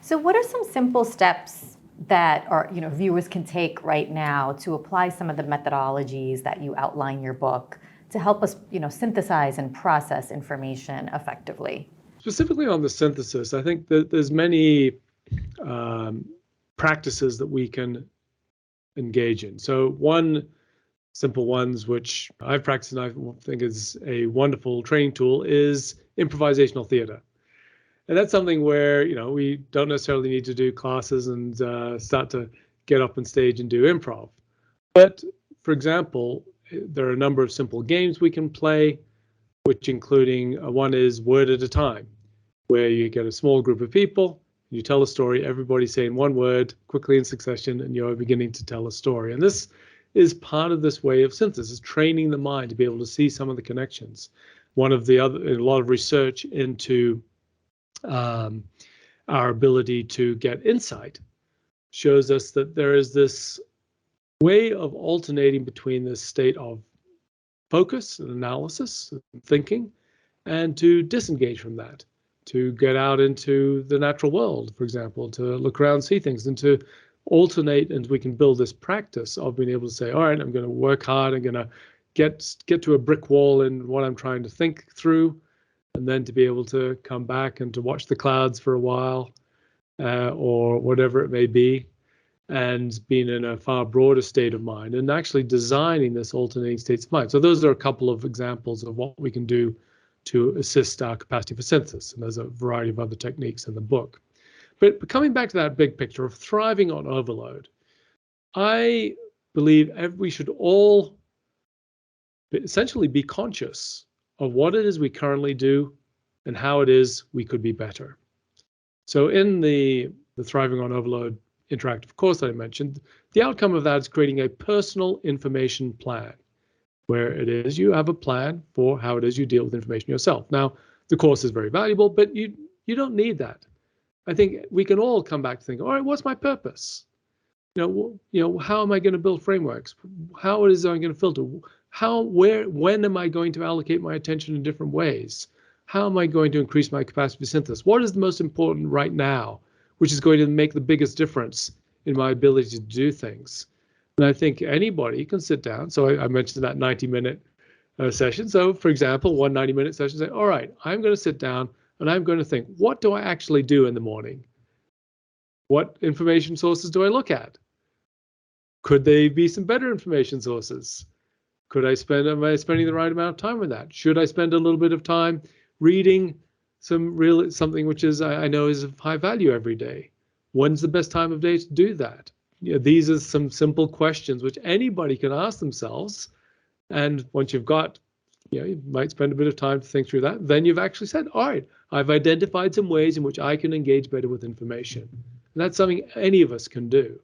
So what are some simple steps that viewers can take right now to apply some of the methodologies that you outline in your book to help us synthesize and process information effectively? Specifically on the synthesis, I think that there's many practices that we can engage in. So one simple ones which I've practiced and I think is a wonderful training tool is improvisational theater. And that's something where, we don't necessarily need to do classes and start to get up on stage and do improv. But for example, there are a number of simple games we can play, which including one is word at a time, where you get a small group of people, you tell a story, everybody saying one word quickly in succession, and you're beginning to tell a story. And this is part of this way of synthesis, training the mind to be able to see some of the connections. A lot of research into our ability to get insight shows us that there is this way of alternating between this state of focus and analysis and thinking, and to disengage from that, to get out into the natural world, for example, to look around, see things, and to alternate. And we can build this practice of being able to say, all right, I'm going to work hard, I'm going to get to a brick wall in what I'm trying to think through, and then to be able to come back and to watch the clouds for a while, or whatever it may be, and being in a far broader state of mind and actually designing this alternating states of mind. So those are a couple of examples of what we can do to assist our capacity for synthesis. And there's a variety of other techniques in the book. But coming back to that big picture of thriving on overload, I believe we should all essentially be conscious of what it is we currently do and how it is we could be better. So in the Thriving on Overload interactive course that I mentioned, the outcome of that is creating a personal information plan, where it is you have a plan for how it is you deal with information yourself. Now, the course is very valuable, but you don't need that. I think we can all come back to think, all right, what's my purpose? How am I going to build frameworks? How is I going to filter? When am I going to allocate my attention in different ways? How am I going to increase my capacity for synthesis? What is the most important right now, which is going to make the biggest difference in my ability to do things? And I think anybody can sit down. So I mentioned that 90-minute session. So for example, one 90-minute session, say, all right, I'm going to sit down and I'm going to think, what do I actually do in the morning? What information sources do I look at? Could they be some better information sources? Am I spending the right amount of time with that? Should I spend a little bit of time reading something which is I know is of high value every day? When's the best time of day to do that? These are some simple questions which anybody can ask themselves. And once you've got, you might spend a bit of time to think through that. Then you've actually said, all right, I've identified some ways in which I can engage better with information. And that's something any of us can do.